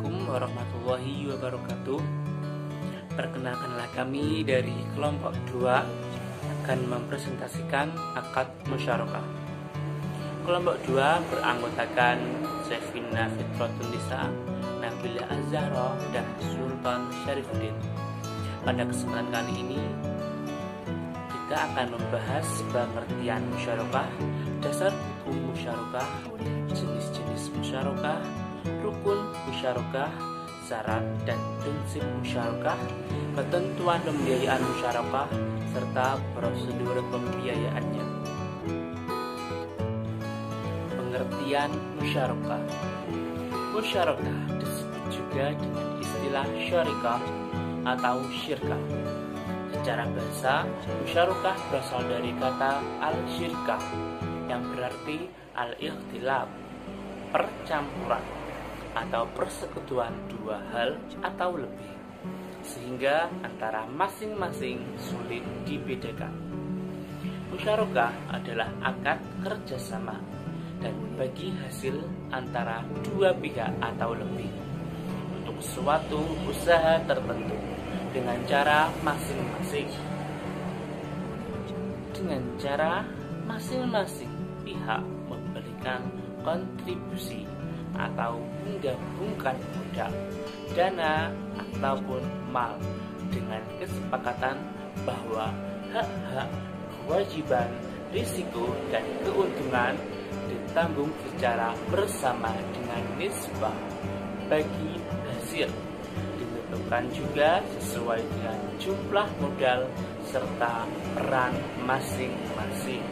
Assalamualaikum warahmatullahi wabarakatuh. Perkenalkanlah kami dari kelompok 2 akan mempresentasikan akad musyarakah. Kelompok 2 beranggotakan Sefina Fitrotun Nisa, Nabila Az-Zahra, dan Sultan Syarifuddin. Pada kesempatan kali ini kita akan membahas pengertian musyarakah, dasar hukum musyarakah, jenis-jenis musyarakah, rukun musyarakah, syarat dan prinsip musyarakah, ketentuan pembiayaan musyarakah, serta prosedur pembiayaannya. Pengertian musyarakah. Musyarakah disebut juga dengan istilah syarikah atau syirkah. Secara bahasa, musyarakah berasal dari kata al-syirkah yang berarti al-ikhtilaf, percampuran atau persekutuan dua hal atau lebih, sehingga antara masing-masing sulit dibedakan. Musyarakah adalah akad kerjasama dan bagi hasil antara dua pihak atau lebih untuk suatu usaha tertentu dengan cara masing-masing. Dengan cara masing-masing pihak memberikan kontribusi atau menggabungkan modal, dana, ataupun mal dengan kesepakatan bahwa hak-hak, kewajiban, risiko, dan keuntungan ditanggung secara bersama dengan nisbah bagi hasil, ditentukan juga sesuai dengan jumlah modal serta peran masing-masing.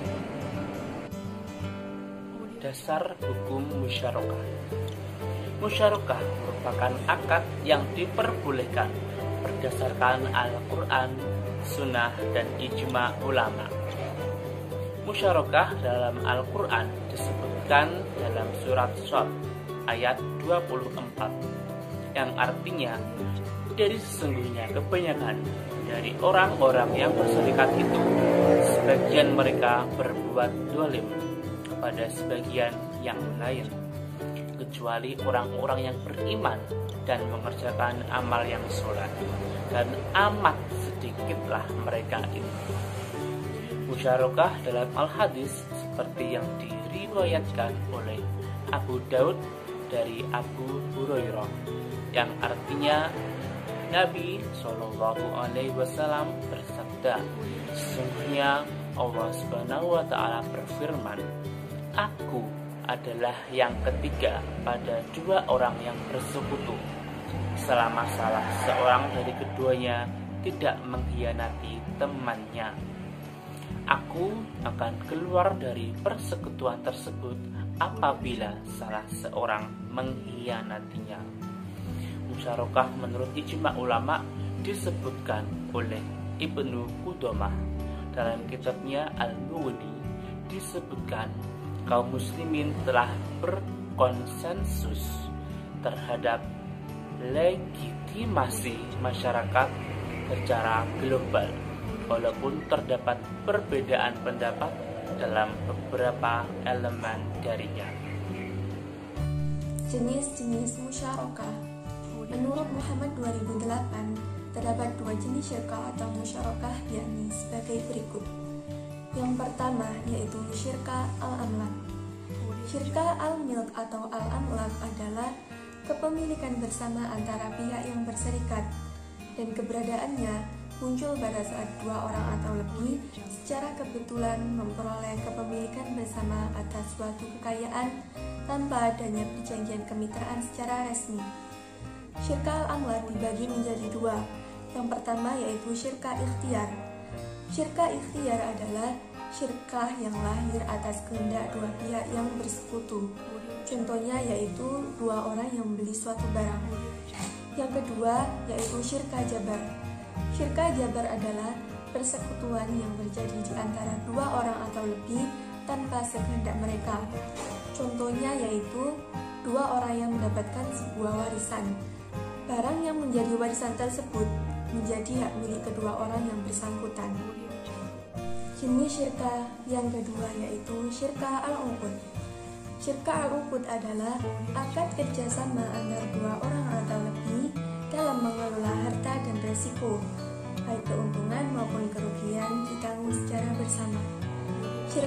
Dasar hukum musyarakah. Musyarakah merupakan akad yang diperbolehkan berdasarkan Al-Quran, Sunnah, dan ijma ulama. Musyarakah dalam Al-Quran disebutkan dalam surat Shad ayat 24 yang artinya, dari sesungguhnya kebanyakan dari orang-orang yang berserikat itu, sebagian mereka berbuat zalim pada sebagian yang lain, kecuali orang-orang yang beriman dan mengerjakan amal yang sholat, dan amat sedikitlah mereka itu. Musyarakah dalam al-hadis seperti yang diriwayatkan oleh Abu Daud dari Abu Hurairah, yang artinya Nabi SAW bersabda, sesungguhnya Allah Subhanahu wa Ta'ala berfirman, Aku adalah yang ketiga pada dua orang yang bersekutu, selama salah seorang dari keduanya tidak mengkhianati temannya. Aku akan keluar dari persekutuan tersebut apabila salah seorang mengkhianatinya. Musyarakah menurut ijma ulama disebutkan oleh Ibnu Qudamah dalam kitabnya Al-Mughni. Disebutkan kaum muslimin telah berkonsensus terhadap legitimasi masyarakat secara global, walaupun terdapat perbedaan pendapat dalam beberapa elemen darinya. Jenis-jenis musyarakah. Menurut Muhammad 2008, terdapat dua jenis syirkah atau musyarakah, yakni sebagai berikut. Yang pertama yaitu syirkah al-amlak. Syirkah al-milk atau al-amlak adalah kepemilikan bersama antara pihak yang berserikat, dan keberadaannya muncul pada saat dua orang atau lebih secara kebetulan memperoleh kepemilikan bersama atas suatu kekayaan tanpa adanya perjanjian kemitraan secara resmi. Syirkah al-amlak dibagi menjadi dua. Yang pertama yaitu syirkah ikhtiar. Syirkah ikhtiar adalah syirkah yang lahir atas kehendak dua pihak yang bersekutu. Contohnya yaitu dua orang yang membeli suatu barang. Yang kedua yaitu syirkah jabar. Syirkah jabar adalah persekutuan yang terjadi di antara dua orang atau lebih tanpa sekehendak mereka. Contohnya yaitu dua orang yang mendapatkan sebuah warisan. Barang yang menjadi warisan tersebut menjadi hak milik kedua orang yang bersangkutan. Jenis syirkah yang kedua yaitu syirkah al-uqud. Syirkah al-uqud adalah akad kerjasama antara dua orang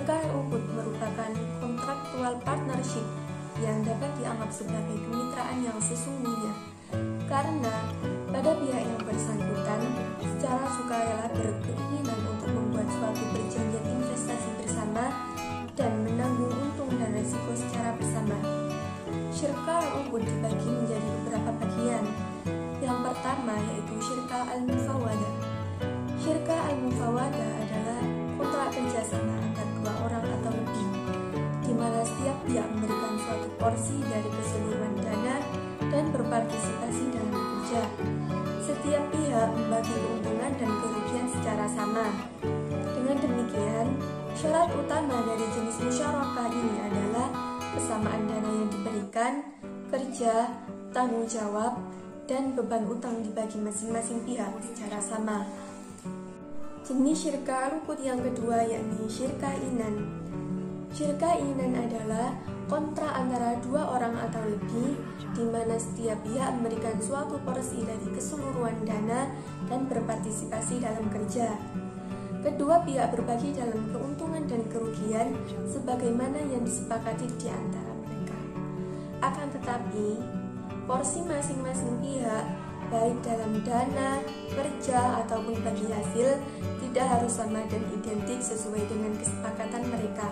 Syirkah al-uqud merupakan kontraktual partnership yang dapat dianggap sebagai kemitraan yang sesungguhnya, karena pada pihak yang bersangkutan secara sukarela berkeinginan untuk membuat suatu perjanjian investasi bersama dan menanggung untung dan resiko secara bersama. Syirkah al-uqud dibagi menjadi beberapa bagian. Yang pertama yaitu syirkah al-mufawadah. Syirkah al-mufawadah adalah kontrak kerjasama antar dua orang atau lebih, di mana setiap pihak memberikan suatu porsi dari keseluruhan dana dan berpartisipasi dalam kerja. Setiap pihak membagi keuntungan dan kerugian secara sama. Dengan demikian, syarat utama dari jenis musyarakah ini adalah kesamaan dana yang diberikan, kerja, tanggung jawab, dan beban utang dibagi masing-masing pihak secara sama. Jenis syirkah al-uqud yang kedua yakni syirkah inan. Syirkah inan adalah kontrak antara dua orang atau lebih, di mana setiap pihak memberikan suatu porsi dari keseluruhan dana dan berpartisipasi dalam kerja. Kedua pihak berbagi dalam keuntungan dan kerugian sebagaimana yang disepakati di antara mereka. Akan tetapi, porsi masing-masing pihak, baik dalam dana, kerja, ataupun bagi hasil, tidak harus sama dan identik sesuai dengan kesepakatan mereka.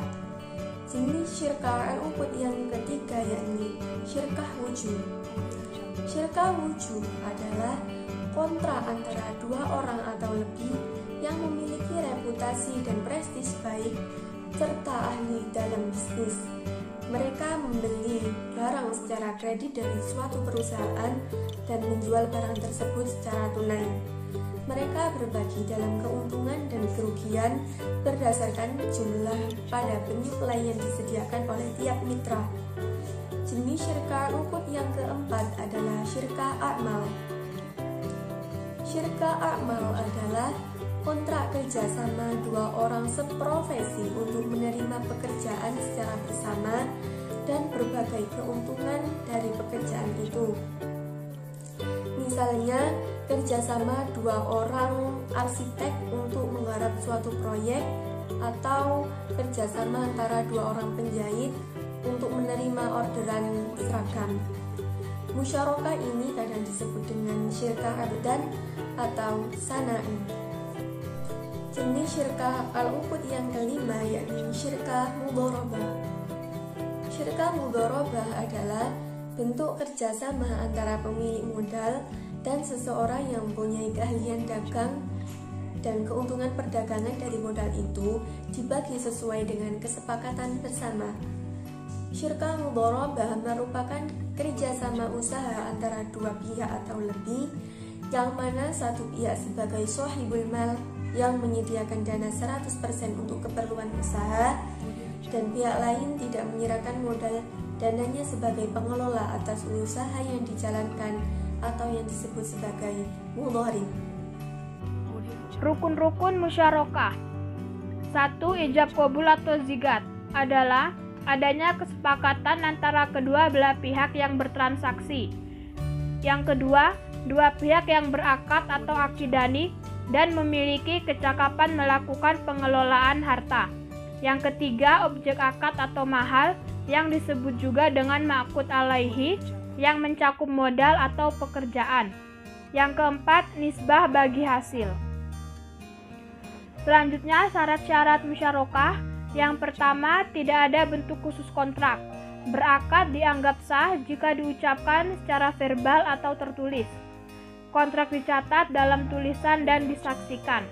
Jenis syirkah al-uqud yang ketiga yakni syirkah wujud. Syirkah wujud adalah kontrak antara dua orang atau lebih yang memiliki reputasi dan prestis baik serta ahli dalam bisnis. Mereka membeli barang secara kredit dari suatu perusahaan dan menjual barang tersebut secara tunai. Mereka berbagi dalam keuntungan dan kerugian berdasarkan jumlah pada penyuplai yang disediakan oleh tiap mitra. Jenis syirkah al-uqud yang keempat adalah syirkah a'mal. Syirkah a'mal adalah kontrak kerjasama dua orang seprofesi untuk menerima pekerjaan secara bersama dan berbagai keuntungan dari pekerjaan itu. Misalnya, kerjasama dua orang arsitek untuk menggarap suatu proyek, atau kerjasama antara dua orang penjahit untuk menerima orderan seragam. Musyarakah ini kadang disebut dengan syirkah abdan atau sana'i. Jenis syirkah al-uqud yang kelima yakni syirkah mudharabah. Syirkah mudharabah adalah bentuk kerjasama antara pemilik modal dan seseorang yang mempunyai keahlian dagang, dan keuntungan perdagangan dari modal itu dibagi sesuai dengan kesepakatan bersama. Syirkah mudharabah merupakan kerjasama usaha antara dua pihak atau lebih, yang mana satu pihak sebagai shahibul mal yang menyediakan dana 100% untuk keperluan usaha, dan pihak lain tidak menyerahkan modal dananya sebagai pengelola atas usaha yang dijalankan atau yang disebut sebagai mudharib. Rukun-rukun musyarakah. 1. Ijab qabul atau zigat adalah adanya kesepakatan antara kedua belah pihak yang bertransaksi. Yang kedua, dua pihak yang berakad atau akidani dan memiliki kecakapan melakukan pengelolaan harta. Yang ketiga, objek akad atau mahal yang disebut juga dengan ma'qud alaihi yang mencakup modal atau pekerjaan. Yang keempat, nisbah bagi hasil. Selanjutnya, syarat-syarat musyarakah. Yang pertama, tidak ada bentuk khusus kontrak. Berakad dianggap sah jika diucapkan secara verbal atau tertulis. Kontrak dicatat dalam tulisan dan disaksikan.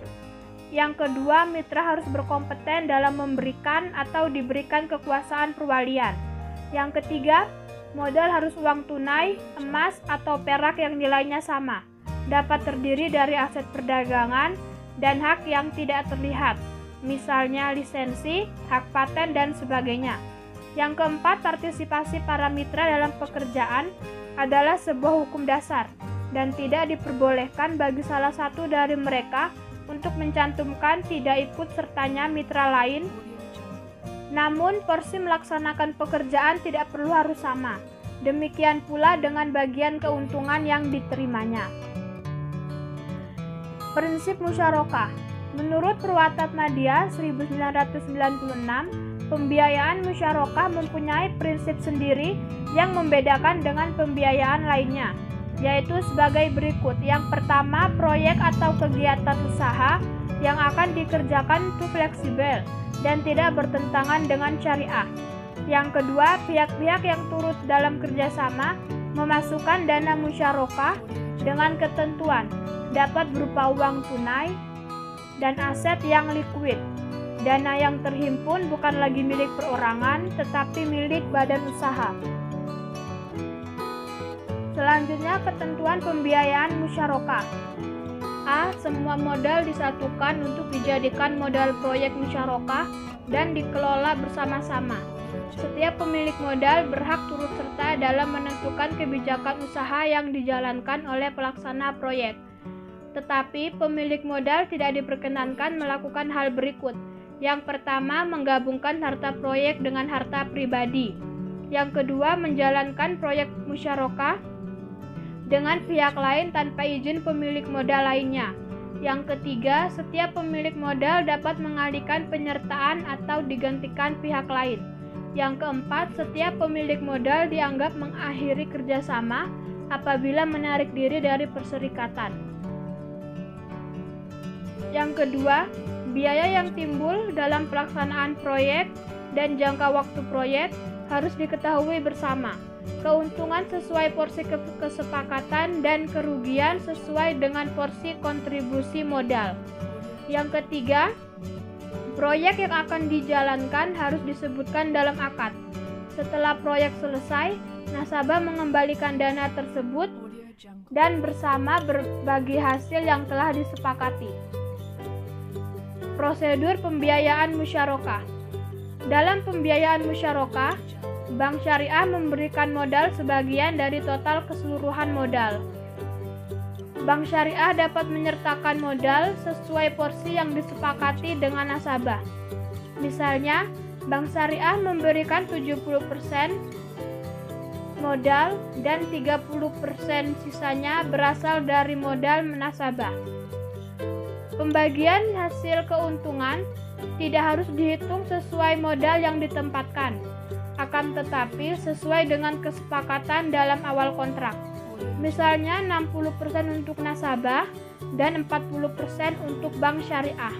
Yang kedua, mitra harus berkompeten dalam memberikan atau diberikan kekuasaan perwalian. Yang ketiga, modal harus uang tunai, emas, atau perak yang nilainya sama. Dapat terdiri dari aset perdagangan dan hak yang tidak terlihat, misalnya lisensi, hak paten, dan sebagainya. Yang keempat, partisipasi para mitra dalam pekerjaan adalah sebuah hukum dasar dan tidak diperbolehkan bagi salah satu dari mereka untuk mencantumkan tidak ikut sertanya mitra lain. Namun, porsi melaksanakan pekerjaan tidak perlu harus sama. Demikian pula dengan bagian keuntungan yang diterimanya. Prinsip musyarakah. Menurut Purwatatmadya 1996, pembiayaan musyarakah mempunyai prinsip sendiri yang membedakan dengan pembiayaan lainnya, yaitu sebagai berikut. Yang pertama, proyek atau kegiatan usaha yang akan dikerjakan itu fleksibel dan tidak bertentangan dengan syariah. Yang kedua, pihak-pihak yang turut dalam kerjasama memasukkan dana musyarakah dengan ketentuan dapat berupa uang tunai dan aset yang likuid. Dana yang terhimpun bukan lagi milik perorangan, tetapi milik badan usaha. Selanjutnya, ketentuan pembiayaan musyarakah. A. Semua modal disatukan untuk dijadikan modal proyek musyarakah dan dikelola bersama-sama. Setiap pemilik modal berhak turut serta dalam menentukan kebijakan usaha yang dijalankan oleh pelaksana proyek. Tetapi pemilik modal tidak diperkenankan melakukan hal berikut. Yang pertama, menggabungkan harta proyek dengan harta pribadi. Yang kedua, menjalankan proyek musyarakah dengan pihak lain tanpa izin pemilik modal lainnya. Yang ketiga, setiap pemilik modal dapat mengalihkan penyertaan atau digantikan pihak lain. Yang keempat, setiap pemilik modal dianggap mengakhiri kerjasama apabila menarik diri dari perserikatan. Yang kedua, biaya yang timbul dalam pelaksanaan proyek dan jangka waktu proyek harus diketahui bersama. Keuntungan sesuai porsi kesepakatan dan kerugian sesuai dengan porsi kontribusi modal. Yang ketiga, proyek yang akan dijalankan harus disebutkan dalam akad. Setelah proyek selesai, nasabah mengembalikan dana tersebut dan bersama berbagi hasil yang telah disepakati. Prosedur pembiayaan musyarakah. Dalam pembiayaan musyarakah, bank syariah memberikan modal sebagian dari total keseluruhan modal. Bank syariah dapat menyertakan modal sesuai porsi yang disepakati dengan nasabah. Misalnya, bank syariah memberikan 70% modal dan 30% sisanya berasal dari modal nasabah. Pembagian hasil keuntungan tidak harus dihitung sesuai modal yang ditempatkan, akan tetapi sesuai dengan kesepakatan dalam awal kontrak. Misalnya 60% untuk nasabah dan 40% untuk bank syariah.